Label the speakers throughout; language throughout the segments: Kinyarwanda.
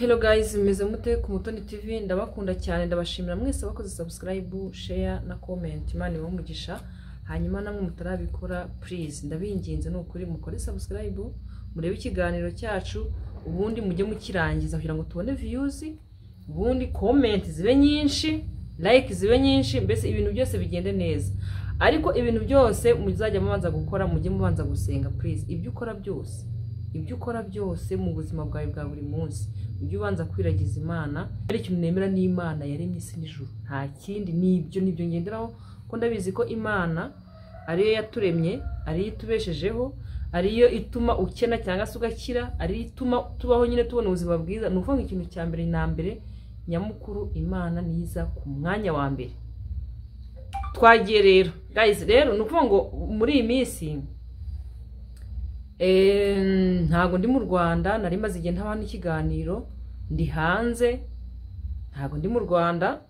Speaker 1: Hello guys, meze mute ku Mutoni TV, ndabakunda cyane, ndabashimira mwese abakoze subscribe, share na comment. Imana ibamugisha. Hanyuma namwe mutarabikora, please ndabinginze n'ukuri mukore subscribe, murebe ikiganiro cyacu, ubundi mujye mukirangiza kugira ngo tubone views, ubundi comment zibe nyinshi, like zibe nyinshi, mbese ibintu byose bigende neza. Ariko ibintu byose muzajya mubanza gukora, mujye mubanza gusenga please. Ibyo ukora byose mu buzima bwawe bwa buri munsi, ujye ubanza kwiragiza Imana. Ari ikintu nemera ni Imana yaremye isi n'ijuru, nta kindi. Nibyo ngenderaho ko ndabizi ko Imana ariyo yaturemye, ariyo itubeshejeho, ariyo ituma ukena cyangwa se ugakira, ariyo ituma tubaho nyine tubona ubuzima bwiza. Nuvuga ikintu cya mbere na mbere nyamukuru, Imana niza ku mwanya wa mbere. Twagiye rero guys, rero nukuvuga ngo muri iyi minsi ntago ndi mu Rwanda, nari maze igihe ntabana ikiganiro, ndi hanze, ntago ndi mu Rwanda,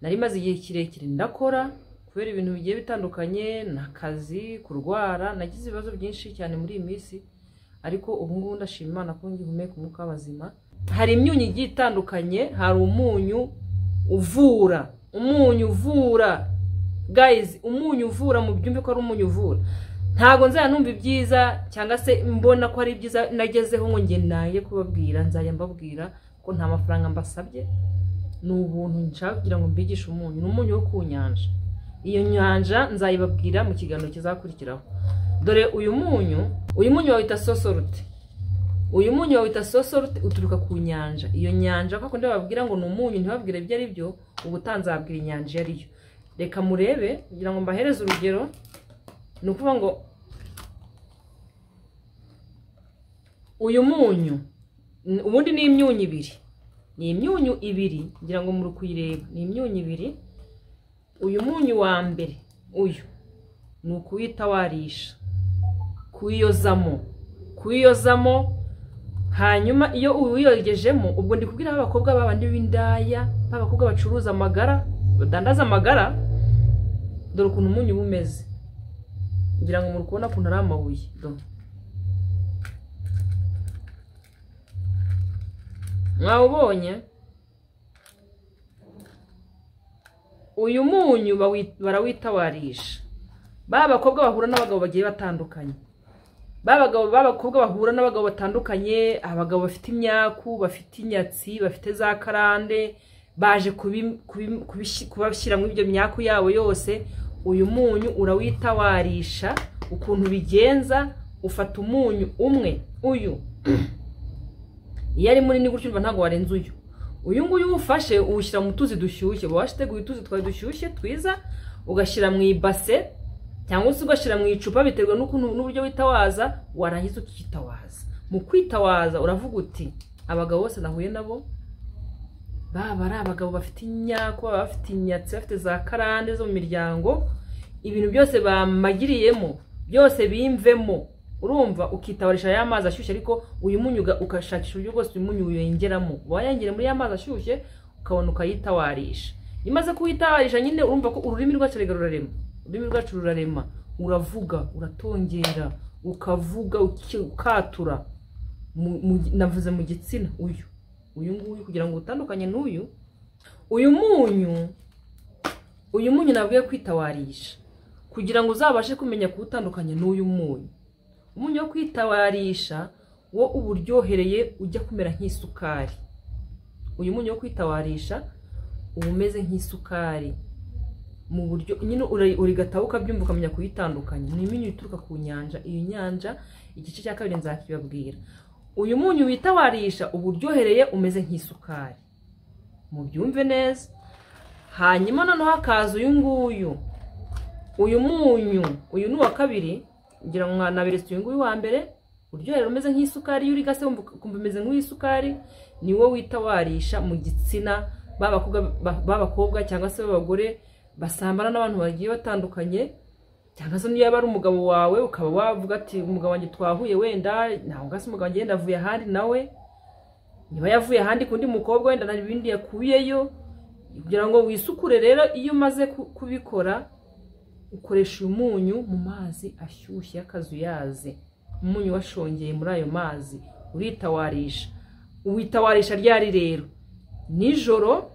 Speaker 1: nari maze igihe kirekire ndakora kubera ibintu bigiye bitandukanye, nakazi, kurwara, nagize ibibazo byinshi cyane muri iyi minsi. Ariko ubu ngubu ndashima Imana ko ngihumeka umwuka w'abazima. Hari imyunyu igiye itandukanye, hari umunyu uvura guys, umunyu uvura, mu byumve ko ari umunyu uvura. Ntago nzaya numva ibyiza cyangwa se mbona ko ari byiza nagezeho ngo nge naye kubabwira, nzajya mbabwira ko nta mafaranga mbasabye, n'ubuntu nshaka kugira ngo mbigishe umunyu, n'umunyu wo ku nyanja. Iyo nyanja nzayibabwira mu kiganiro kizakurikiraho. Dore uyu munyu wawita sosorute. Uyu munyu wawita sosorute uturuka ku nyanja. Iyo nyanja kako ndababwira ngo n'umunyu, ntibabwire ibyo ari byo, ubutanzabwira inyanja yariyo. Reka murebe kugira ngo mbahereze urugero. Nukuvuga ngo uyu munyu ubundi ni imyunyu ibiri. Ni imyunyu ibiri, ngira ngo muri kuyireba. Ni imyunyu ibiri. Uyu munyu wa mbere uyu ni ukuwita warisha, kuyozamo. Hanyuma iyo uyogejemo, ubwo ndi kubwira abakobwa babandi b'indaya, abakobwa bacuruza amagara, badandaza amagara. Dore ukuntu umunyu bumeze, ngira ngo muri kubona kuntu ari amabuye. Mwawubonye? Uyu munyu barawita warisha. Bakobwa bahura n'abagabo bagiye batandukanye. Bakobwa bahura n'abagabo batandukanye, abagabo bafite imyaku, bafite inyatsi, bafite za karande, baje kubashyira mu ibyo myaku yabo yose. Uyu munyu urawita warisha. Ukuntu bigenza, ufata umunyu umwe, uyu iyo ari munini gutyo ntabwo warenza uyu. Uyu nguyu ufashe uwushyira mu tuzi dushyushye, washiteguye utuzi twawe dushyushye twiza, ugashyira mu ibase cyangwa se ugashyira mu icupa, biterwa n'uburyo witawaza. Warangiza ukitawaza. Mu kwitawaza uravuga uti abagabo bose nahuye nabo, baba ari abagabo bafite imyaku, bafite inyatsi, bafite za karande zo mu miryango, ibintu byose bamagiriyemo byose bimvemo. Urumva, ukitawarisha ya mazi ashyushye. Ariko uyu munyu ukashakisha uburyo bwose uyu munyu uyengeramo, wayengera muri ya mazi ashyushye, ukabona ukayitawarisha. Imaze kuyitawarisha nyine, urumva ko ururimi rwacu rurarema, uravuga, uratongera, ukavuga, ukatura. Navuze mu gitsina uyu nguyu kugira ngo utandukanye n'uyu. Uyu munyu nabwiye kwitawarisha kugira ngo uzabashe kumenya kuwutandukanya n'uyu munyu. Umunyu wo kwitawarisha wo uburyohereye ujya kumera nk'isukari. Uyu munyu wo kwitawarisha uba umeze nk'isukari mu buryo nyine urigataho ukabyumva ukamenya kuyitandukanya. Ni imyunyu ituruka ku nyanja. Iyo nyanja igice cya kabiri nzakibabwira. Uyu munyu witawarisha uburyohereye umeze nk'isukari, mubyumve neza. Hanyuma noneho hakaza uyu nguyu. Uyu munyu, uyu ni uwa kabiri, ngira ngo mwanaberetse uyu nguyu wa mbere, uryohereye umeze nk'isukari. Iyo urigase kumva umeze nk'isukari, ni wo witawarisha mu gitsina. Babakobwa cyangwa se b'abagore basambana n'abantu bagiye batandukanye, cyangwa se niyo yaba ari umugabo wawe, ukaba wavuga ati umugabo wanjye twahuye, wenda ntabwo se umugabo wanjye yenda avuye ahandi, nawe niba yavuye ahandi kundi mukobwa wenda nari ibindi yakuyeyo, kugira ngo wisukure. Rero iyo umaze kubikora, ukoresha uyu munyu mu mazi ashyushye y'akazuyaze. Umunyu washongeye muri ayo mazi uritawarisha. uwitawarisha ryari rero nijoro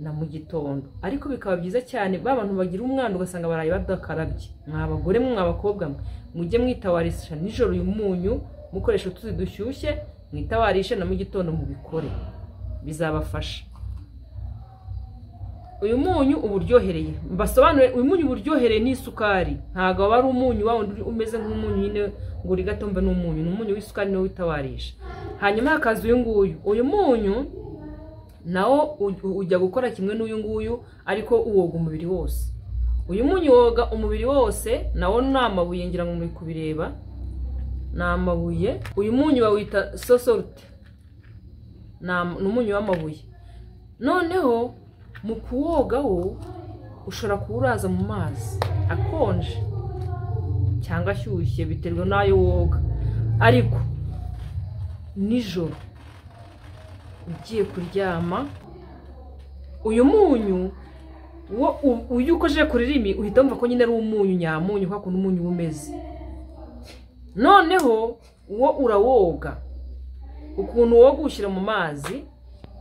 Speaker 1: na mu gitondo. Ariko bikaba byiza cyane babantu bagira umwanda ugasanga baraye badakarabye, mwabagore mwabakobwa mujye mwitawarisha nijoro uyu munyu mukoresha utuzi dushyushye, mwitawarishe na mu gitondo mubikore bizabafasha. Uyu munyu uburyohereye mbasobanure, uyu munyu uburyohereye n'isukari, ntago bari umunyu wawo umeze nk'umunyu nyine ngo uri gatomba n'umunyu, n'umunyu w'isukari no witawarisha. Hanyuma hakaza uyu nguyu, uyu munyu nawo ujya gukora kimwe n'uyu nguyu ariko uwoga umubiri wose. Uyu munyu woga umubiri wose, nawo n'amabuye ngira ngo muri kubireba n'amabuye. Uyu munyu bawita sosorte, n'umunyu w'amabuye. Noneho mu kuwogaho ushobora kuwuraza mu mazi akonje cyangwa ashyushye biterwa n'ayo woga. Ariko nijoro ugiye kuryama uyu munyu uyu ukojeje ku rurimi uhita wumva ko nyine ari umunyu nyamunyu kwa kuntu umunyu umeze. Noneho uwo urawoga ukuntu woga ushyira mu mazi,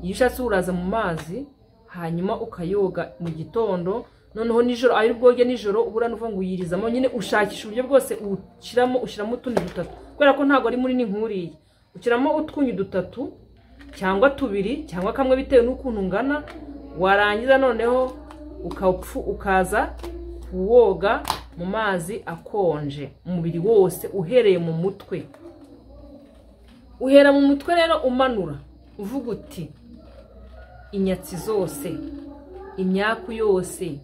Speaker 1: iyo ushatse uraza mu mazi hanyuma ukayoga mu gitondo. Noneho nijoro ari bwoge nijoro ubura nuva ngo uyirizamo nyine ushakisha uburyo bwose ushyiramo utundi dutatu, kubera ko ntago ari munini nkuriye, ushyiramo utwunyu dutatu cyangwa tubiri cyangwa kamwe bitewe n'ukuntu ungana. Warangiza noneho ukaza kuwoga mu mazi akonje umubiri wose uhereye mu mutwe. Uhera mu mutwe rero umanura uvuga uti inyatsi zose, imyaku yose,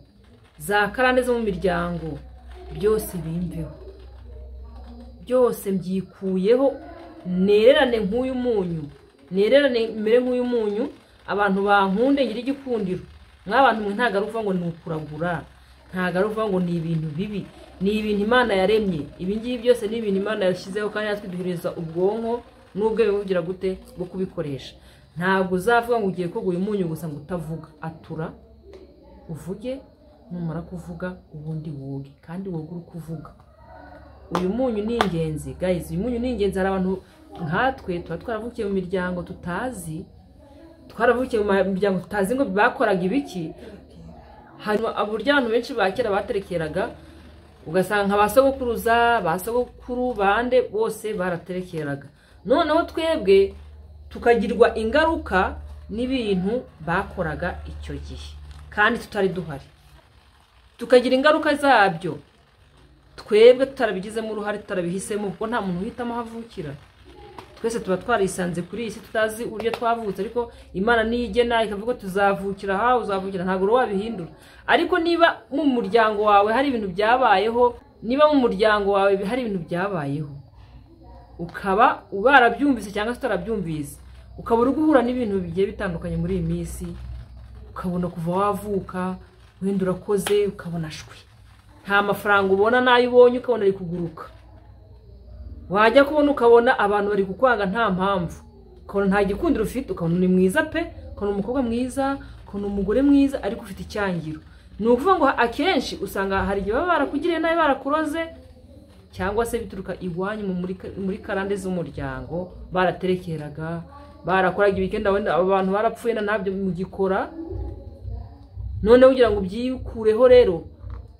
Speaker 1: za karande zo mu miryango byose bimveho, byose mbyikuyeho, nererane nk'uyu munyu, nererane mere nk'uyu munyu. Abantu bankunde ngira igikundiro, mw'abantu mwe ntago aruva ngo ni ukuragura, ntago aruva ngo ni ibintu bibi, ni ibintu Imana yaremye. Ibi ngibi byose ni ibintu Imana yashyizeho kandi yatwiduhiriza ubwonko n'ubwo bivugira gute bwo kubikoresha. Ntabwo uzavuga ngo ugiye koga uyu munyu gusa ngo utavuga, atura uvuge, numara kuvuga ubundi woge kandi woge uri kuvuga. Uyu munyu ni ingenzi guys, uyu munyu ni ingenzi. Hari abantu nkatwe tuba twaravukiye mu miryango tutazi, twaravukiye mu miryango tutazi ngo bakoraga ibiki. Hanyuma aburyo abantu benshi bakera baterekeraga, ugasanga abasogokuruza basogokuru bande bose baraterekeraga. Noneho twebwe tukagirwa ingaruka n'ibintu bakoraga icyo gihe kandi tutari duhari, tukagira ingaruka zabyo twebwe tutarabigizemo uruhare, tutarabihisemo, kuko nta muntu uhitamo ahavukira. Twese tuba twarisanze kuri iyi si tutazi uburyo twavutse, ariko Imana niyigena ikavuga tuzavukira aha uzavukira, ntabwo wabihindura. Ariko niba mu muryango wawe hari ibintu byabayeho, niba mu muryango wawe hari ibintu byabayeho ukaba ubarabyumvise cyangwa utarabyumvise, ukaba uri guhura n'ibintu bigiye bitandukanye muri iyi minsi, ukabona kuva wavuka wenda urakoze ukabona shwi, nta mafaranga ubona, nayo ubonye ukabona ari kuguruka, wajya kubona ukabona abantu bari kukwanga nta mpamvu, ukabona nta gikundiro ufite, ukabona ni mwiza pe, ukabona umukobwa mwiza, ukabona umugore mwiza ariko ufite icyangiro. Ni ukuvuga ngo akenshi usanga hari igihe baba barakugiriye nabi, barakuroze, cyangwa se bituruka iwanyu muri karande z'umuryango, baraterekeraga, barakoraga ibikenda, wenda abantu barapfuye na ntabyo mugikora. None ugira ngo byikureho rero,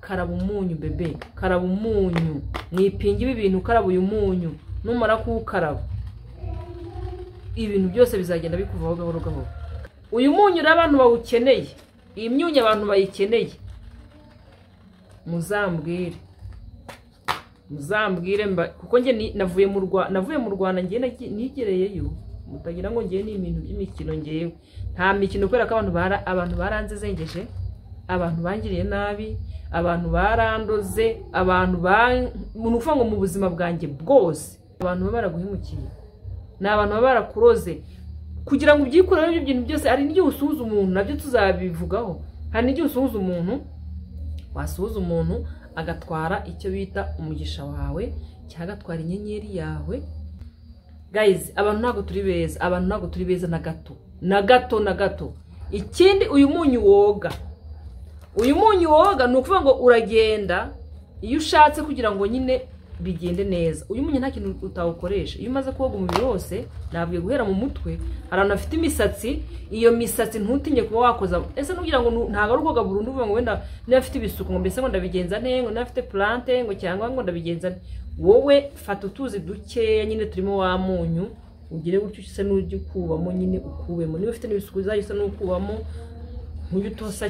Speaker 1: karaba umunyu bebe, karaba umunyu, mwipinga ibi bintu, karaba uyu munyu. Numara kuwukaraba ibintu byose bizagenda bikuvaho gahoro gahoro. Uyu munyu rero abantu bawukeneye, iyi myunyu abantu bayikeneye, muzambwire kuko nge navuye mu Rwanda ngiye nigereyeyo, mutagira ngo ngiye ni ibintu by'imikino ngewe nta mikino, kubera ko abantu baranzezengeje, abantu bangiriye nabi, abantu barandoze, abantu uvuga ngo mu buzima bwanjye bwose abantu baba baraguhemukiye, ni abantu baba barakuroze kugira ngo ubyikureho ibyo bintu byose. Hari n'igihe usuhuza umuntu, nabyo tuzabivugaho, hari n'igihe usuhuza umuntu, wasuhuza umuntu agatwara icyo bita umugisha wawe cyangwa agatwara inyenyeri yawe. Guys, abantu ntabwo turi beza, abantu ntabwo turi beza na gato na gato na gato. Ikindi uyu munyu woga ni ukuvuga ngo uragenda iyo ushatse kugira ngo nyine bigende neza. Uyu munyu nta kintu utawukoresha. Iyo umaze koga umubiri wose, nabwiye guhera mu mutwe, harana afite imisatsi, iyo misatsi ntutinye kuba wakoza. Ese nugira ngo ntago ari koga burundu uvuga ngo wenda nafite ibisuko ngo mbese ngo ndabigenza nte, ngo nafite plante ngo cyangwa ngo ndabigenza. Wowe fata utuzi dukeya nyine turimo wa munyu, ugire gutyo cyose n'ujye ukubamo nyine ukubemo. Niba ufite n'ibisuko uzayisa n'ukubamo, ntujye utosa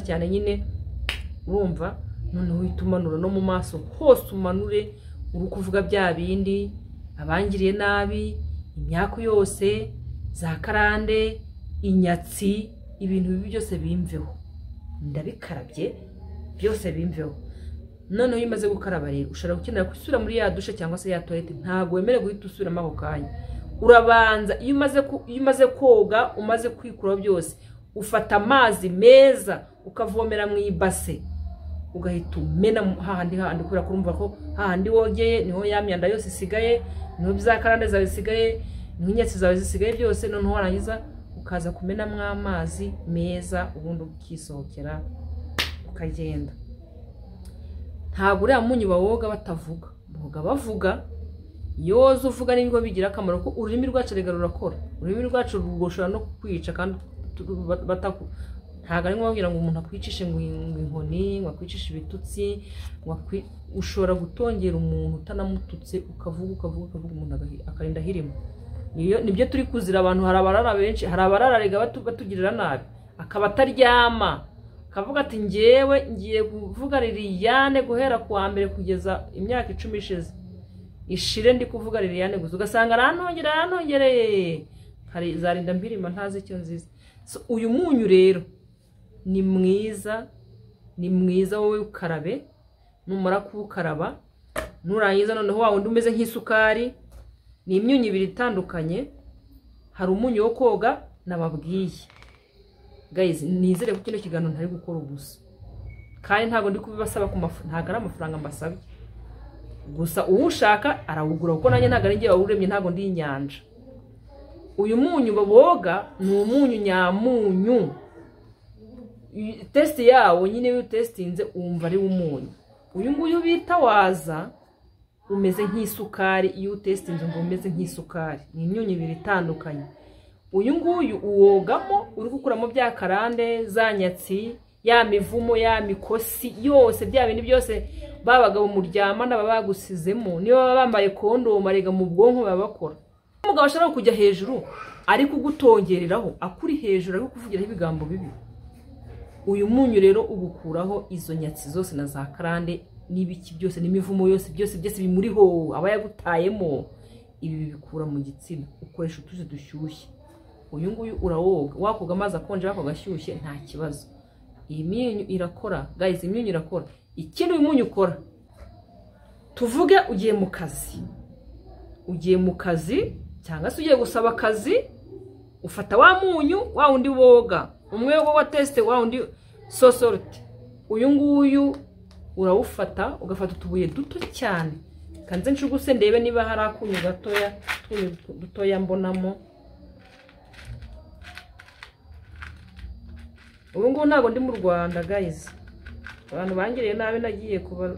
Speaker 1: cyane nyine, urumva. None uhita umanura no mu maso hose, umanure uri kuvuga bya bindi abangiriye nabi, imyaka yose, za karande, inyatsi, ibintu bibi byose bimveho. Ndabikarabye byose bimveho. None iyo umaze gukaraba rero ushobora gukenera gusubira muri ya dushe cyangwa se ya toilette. Ntago wemere guhita usubiramo ako kanya. Urabanza iyo umaze koga, umaze kwikura byose, ufata amazi meza ukavomera mu ibase, ugahita umena hahandi kubera kurumva ko hahandi wogeye niho ya myanda yose isigaye, niho byakarande zawe zisigaye, niho inyatsi zawe zisigaye byose. None warangiza ukaza kumenamo amazi meza, ubundi ukisohokera ukagenda. Ntabwo uriya munyu bawoga batavuga, boga bavuga. Yoza uvuga n'ibyo bigira akamaro ko ururimi rwacu rega rurakora. Ururimi rwacu rugoshora no kwica kandi bataku. Ntago ari ngombwa ngo umuntu akwicishe ngo inkoni, ngo akwicishe ibitutsi, ushobora gutongera umuntu utanamututse, ukavuga umuntu akarinda hirimo. Nibyo turi kuzira abantu. Hari abarara benshi, hari abarara rega batugirira nabi, akaba ataryama, akavuga ati ngewe ngiye kuvuga Liliane guhera kuwa mbere kugeza imyaka 10 ishize, ishire ndi kuvuga Liliane gusa. Ugasanga arantongereye hari zarinda mbirima ntazi icyo nziza. So uyu munyu rero ni mwiza wowe ukarabe. Numara kuwukaraba, nurangiza noneho wa wundi umeze nk'isukari. Ni imyunyu ibiri itandukanye. Hari umunyu wo koga nababwiye. Guys, nizere ko kino kiganiro ntari gukora ubusa, kandi ntago ndi kubibasaba ku ntago ari amafaranga mbasabye. Gusa uwushaka arawugura kuko nanjye ntago ari ngiye wawuremye, ntago ndi inyanja. Uyu munyu baboga ni umunyu nyamunyu. Test yawo nyine iyo testinze umva ari umunyu. Uyu nguyu bita waza umeze nk'isukari. Iyo testinze ngo umeze nk'isukari. Ni imyunyu ibiri itandukanye. Uyu nguyu uwogamo uri gukuramo bya karande, za nyatsi, ya mivumo, ya mikosi yose, bya bintu byose babaga mu muryamana baba bagusizemo. Niyo baba bambaye kondomu arega mu bwonko baba bakora. Umugabo ashaka kujya hejuru ari kugutongereraho, akuri hejuru ari kuvugiraho ibigambo bibi. Uyu munyu rero ugukuraho izo nyatsi zose na za karande n'ibiki byose n'imivumo yose byose bimuriho aba yagutayemo. Ibi bikura mu gitsina. Ukoresha utuzi dushyushye. Uyu nguyu urawoga, wakoga amazi akonje wako gashyushye nta kibazo. Iyi myunyu irakora guys, imyunyu irakora. Ikindi uyu munyu ukora, tuvuge ugiye mu kazi cyangwa se ugiye gusaba akazi, ufata wa munyu wa undi woga, umwe wa teste wa undi sosorte. Uyu nguyu urawufata ugafata utubuye duto cyane, kanze nshuguse ndebe niba hari akunyu gatoya dutoya mbonamo. Ubu ngubu ntago ndi mu Rwanda guys, abantu bangiriye nabi nagiye kuba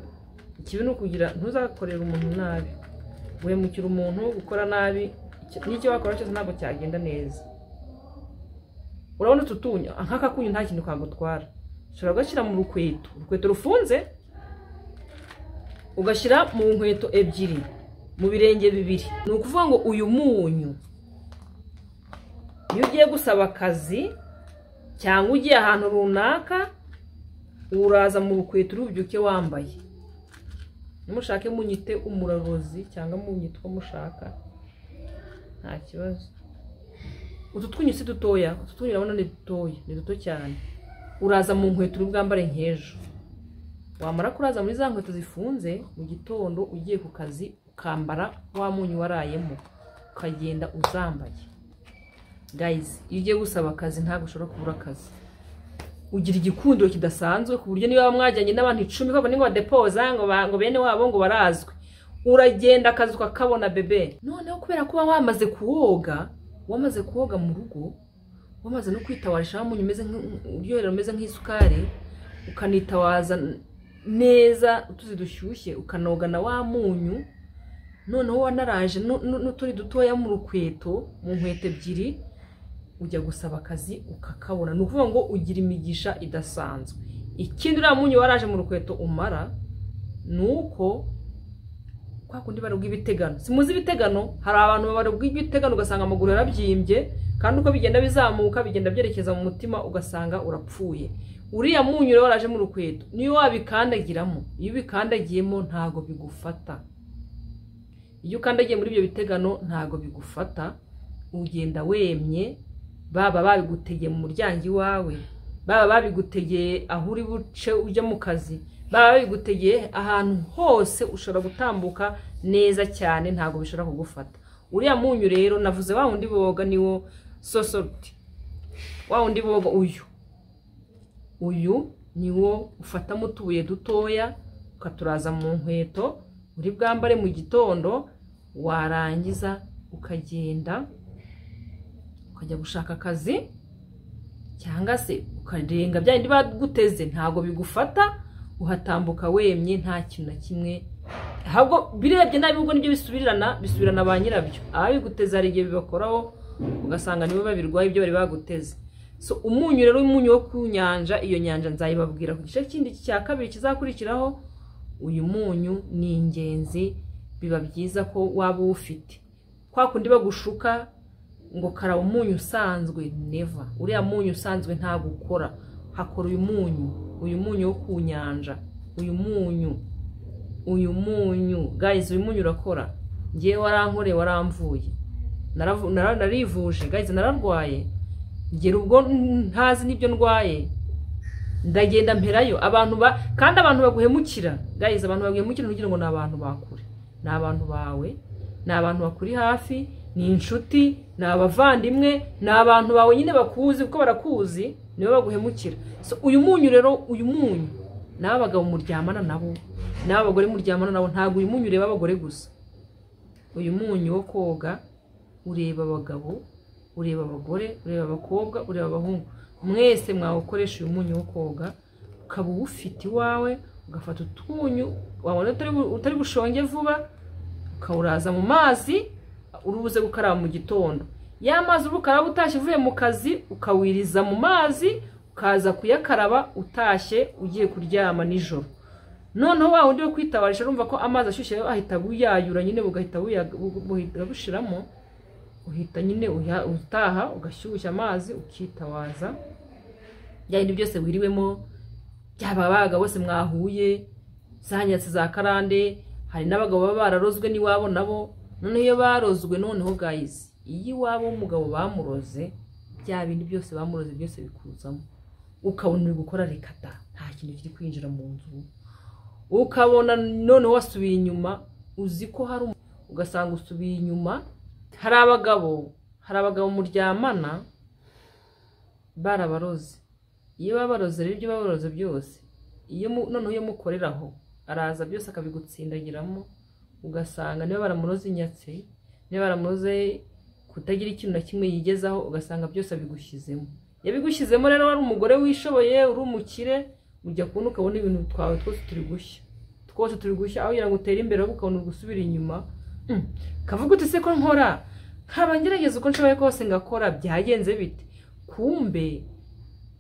Speaker 1: ikibi no kugira ntuzakorera umuntu nabi, guhemukira umuntu, gukora nabi, n'icyo wakora cyose ntabwo cyagenda neza. Urabona tutunya nkaka kunyu nta kintu kagutwara. Ushobora gashyira mu rukweto rufunze, ugashyira mu nkweto ebyiri, mu birenge bibiri. Ni ukuvuga ngo uyu munyu iyo ugiye gusaba akazi cyangwa ugiye ahantu runaka, uraza mu rukweto rubyuke wambaye. Nimushake munyite umurarozi cyangwa munyitwa mushaka, nta kibazo. Utu twunyu si dutoya, utu twunyu urabona ni dutoya, ni duto cyane. Uraza mu nkweto uri bwambare nk'ejo. Wamara kuraza muri za nkweto zifunze mu gitondo ugiye ku kazi, ukambara wa munyu warayemo, ukagenda uzambaye. Guys, iyo ugiye gusaba akazi ntabwo ushobora kubura akazi. Ugira igikundiro kidasanzwe ku buryo niba mwajyanye n'abantu 10 babo ningo badepoza ngo bene wabo ngo barazwe, uragenda akazi ukakabona bebe. Noneho kubera kuba wamaze kuwoga mu rugo, wamaze no kwitawarisha munyu umeze nk'uryohera umeze nk'isukari, ukanitawaza neza utuzi dushyushye ukanoga na wa munyu noneho wanaraje n'uturi dutoya mu rukweto mu nkweto ebyiri ujya gusaba akazi ukakabona. Ni ukuvuga ngo ugira imigisha idasanzwe. Ikindi uriya munyu waraje mu rukweto umara nuko kwa kundi barubwa ibitegano. Simuzi ibitegano, hari abantu barubwa ibitegano ugasanga amaguru yarabyimbye kandi uko bigenda bizamuka bigenda byerekeza mu mutima ugasanga urapfuye. Uriya munyu rero waraje mu rukweto niyo wabikandagiramo, iyo ubikandagiyemo ntago bigufata. Iyo ukandagiye muri ibyo bitegano ntago bigufata, ugenda wemye. Baba babigutegeye mu muryango iwawe, baba babigutegeye aho uri buce ujya mu kazi, baba babigutegeye ahantu hose ushobora gutambuka neza cyane, ntago bishobora kugufata. Uriya munyu rero navuze wa wundi boga niwo sosorti, wa wundi boga uyu niwo ufatamo utubuye dutoya ukaturaza mu nkweto uri bwambare mu gitondo, warangiza ukagenda ukajya gushaka akazi cyangwa se ukarenga bya bindi baguteze, ntago bigufata, uhatambuka wemye nta kintu na kimwe. Ahubwo birebye nabi ubwo nibyo bisubirana ba nyirabyo. Ababiguteze hari igihe bibakoraho ugasanga nibo babirwaye ibyo bari baguteze. So umunyu rero, umunyu wo ku nyanja, iyo nyanja nzayibabwira ku gice kindi cya kabiri kizakurikiraho. Uyu munyu ni ingenzi, biba byiza ko waba ufite. Kwa kundi bagushuka ngo karaba umunyu usanzwe, never. Uriya munyu usanzwe nta gukora, hakora uyu munyu wo ku nyanja. Uyu munyu guys, uyu munyu urakora. Ngiye warankoreye waramvuye, narivuje guys, nararwaye. Ngera ubwo ntazi nibyo ndwaye ndagenda mperayo. Kandi abantu baguhemukira guys, abantu baguhemukira ntugira ngo ni abantu bakure, ni abantu bawe, ni abantu bakuri hafi, ni inshuti, ni abavandimwe, ni abantu bawe nyine bakuzi kuko barakuzi, nibo baguhemukira. So uyu munyu rero, uyu munyu n'abagabo muryamana nabo, n'abagore muryamana nabo, ntago uyu munyu ureba abagore gusa. Uyu munyu wo koga ureba abagabo, ureba abagore, ureba abakobwa, ureba abahungu, mwese mwawukoresha uyu munyu wo koga. Ukaba ufite iwawe, ugafata utunyu wabona utari bushonge vuba, ukawuraza mu mazi, urubuze gukaraba mu gitondo. Ya mazi urukaraba utashye uvuye mu kazi, ukawiriza mu mazi, ukaza kuyakaraba utashye ugiye kuryama nijoro. Noneho wa wundi wo kwitabarisha urumva ko amazi ashyushye ahita guyayura nyine, bugahita bushiramo, uhita nyine utaha ugashyushya amazi ukitawaza. Byandi byose wiriwemo, byababaga bose mwahuye, zanyatse za karande. Hari n'abagabo baba bararozwe n'iwabo nabo, none iyo barozwe noneho guys, iyi wabo umugabo bamuroze, bya bindi byose bamuroze byose bikuzamo. Ukabona uri gukora rekata, nta kintu kiri kwinjira mu nzu. Ukabona noneho wasubiye inyuma, uzi ko hari ugasanga usubiye inyuma. Hari abagabo muryamana barabaroze. Iyo babaroze rero ibyo babaroze byose, iyo noneho iyo mukoreraho araza byose akabigutsindagiramo, ugasanga niba baramuroze inyatsi, niba baramuroze kutagira ikintu na kimwe yigezaho, ugasanga byose abigushyizemo. Yabigushyizemo rero wari umugore wishoboye, uri umukire, ujya kubona ukabona ibintu twawe twose turi gushya, aho ngo utere imbere ukabona gusubira inyuma. Kavuga uti se ko nkora, nkaba ngerageza uko nshoboye kose ngakora, byagenze bite? Kumbe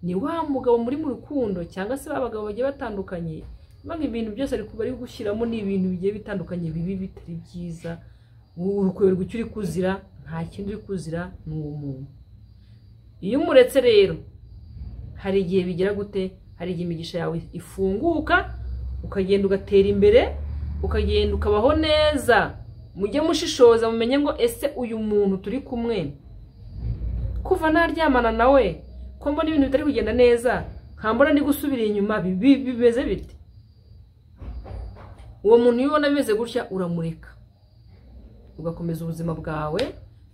Speaker 1: ni wa mugabo muri mu rukundo, cyangwa se abagabo bagiye batandukanye, banga ibintu byose ari kuba ari gushyiramo ni ibintu bigiye bitandukanye, bibi bitari byiza. Urukuberwa icyo uri kuzira, nta kindi uri kuzira, ni uwo muntu. Iyo umuretse rero, hari igihe bigira gute? Hari igihe imigisha yawe ifunguka, ukagenda ugatera imbere, ukagenda ukabaho neza. Mujye mushishoza mumenye ngo ese uyu muntu turi kumwe kuva naryamana nawe ko mbona ibintu bitari kugenda neza, nkambona ndi gusubira inyuma, bimeze bite? Uwo muntu iyo ubona bimeze gutya uramureka, ugakomeza ubuzima bwawe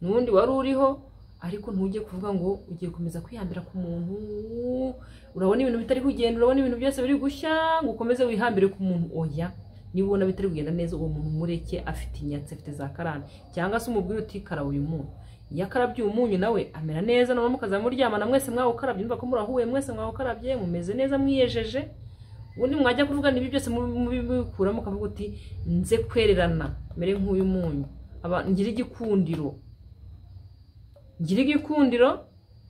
Speaker 1: n'undi wari uriho, ariko ntujye kuvuga ngo ugiye komeza kwihambira ku muntu. Urabona ibintu bitari kugenda, urabona ibintu byose biri gushya, ngo ukomeze wihambire ku muntu. Oya, niba ubona bitari kugenda neza, uwo muntu mureke, afite inyatsi, afite za karande, cyangwa se umubwire uti karaba uyu muntu. Iyo akarabye umunyu nawe amera neza, none mukaza muryamana mwese mwawukarabye, nimba ko murahuye mwese mwawukarabye, mumeze neza, mwiyejeje, ubundi mwajya kuvuga nibi byose mubikuramo kavuga uti nze kwererana mere nk'uyu munyu ngira igikundiro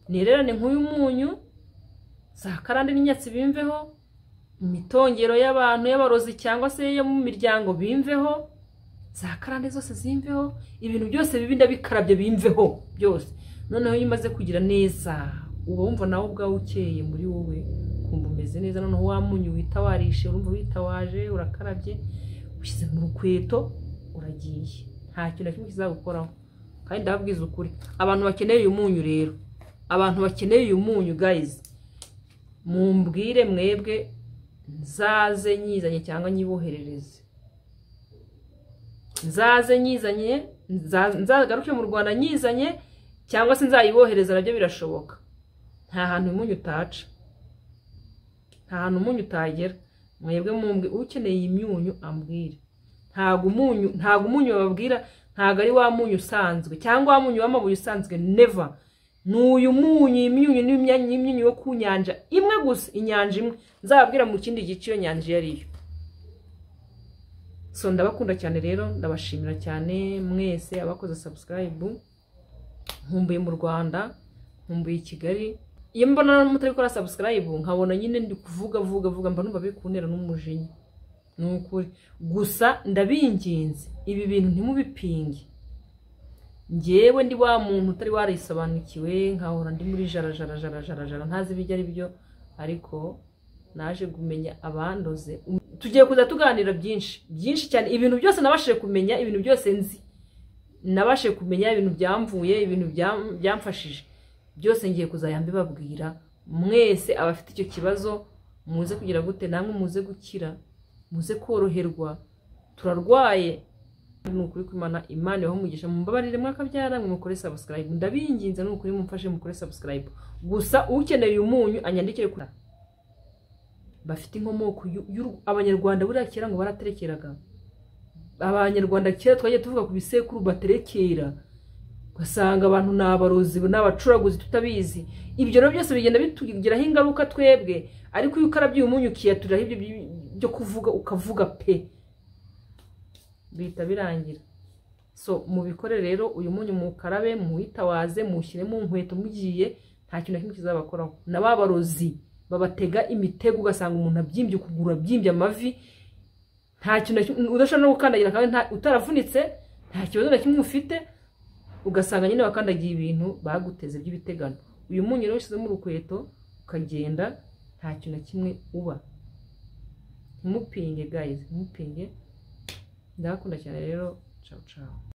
Speaker 1: nirerane nk'uyu munyu za karande n'inyatsi bimveho imitongero y'abantu y'abarozi cyangwa se yo mu miryango bimveho za karande zose zimveho ibintu byose bibi ndabikarabye bimveho byose noneho iyo umaze kugira neza uba wumva nawe ubwawe ukeye muri wowe kumva umeze neza noneho wa munyu witawarishe urumva witawaje urakarabye ushyize mu rukweto uragiye nta kintu kimwe kizagukoraho kandi ndababwiza ukuri abantu bakeneye uyu munyu rero abantu bakeneye uyu munyu guys mumbwire mwebwe nzaze nyizanye cyangwa nyiboherereze nzaze nyizanye nzagaruke mu Rwanda nyizanye cyangwa se nzayibohereza nabyo birashoboka nta hantu umunyu utaca nta hantu umunyu utagera mwebwe mumbwe ukeneye imyunyu ambwire ntago umunyu bababwira ntago ari wa munyu usanzwe cyangwa wa munyu w'amabuye usanzwe never n'uyu munyu imyunyu n'imyunyu yo ku nyanja imwe gusa inyanja imwe nzababwira mu kindi gice iyo nyanja yariyo so ndabakunda cyane rero ndabashimira cyane mwese abakoze subscribe nkumbuye mu Rwanda nkumbuye i Kigali iyo mbona mutari gukora subscribe nkabona nyine ndi kuvuga mba numva bikuntera n'umujinya nukuri gusa ndabinginze ibi bintu ntimubipinge ngewe ndi wa muntu utari warisobanukiwe nkahora ndi muri jara ntazi ibijya ari byo ariko naje kumenya abandoze tugiye kuza tuganira byinshi cyane ibintu byose nabashije kumenya ibintu byose nzi nabashije kumenya ibintu byamvuye ibintu byamfashije byose ngiye kuzayamba babwira mwese abafite icyo kibazo muze kugira gute namwe muze gukira muze koroherwa turarwaye n'ukuri Imana yaho mugisha mumbabarire mwakabyara mukore subscribe ndabinginze n'ukuri mumfashe mukore subscribe gusa ukeneye umunyu anyandikire kuri bafite inkomoko abanyarwanda buriya kera ngo baraterekeraga abanyarwanda kera twagiye tuvuga ku bisekuru baterekera ugasanga abantu n'abarozi n'abacuraguzi tutabizi ibyo rero byose bigenda bitugiraho ingaruka twebwe ariko iyo ukarabye umunyu kiyaturiraho ibyo byo kuvuga ukavuga pe bihita birangira so mubikore rero uyu munyu mukarabe muwitawaze mushyire mu nkweto mugiye nta kintu kimwe kizabakoraho n'ababarozi babatega imitego ugasanga umuntu abyimbye ukugura abyimbye amavi nta kintu udashobora no gukandagira kandi utaravunitse nta kibazo na kimwe ufite ugasanga nyine wakandagiye ibintu baguteze by'ibitegano uyu munyu rero ushyize mu rukweto ukagenda nta kintu na kimwe uba ntimupinge guys ntimupinge ndakunda cyane rero ciao ciao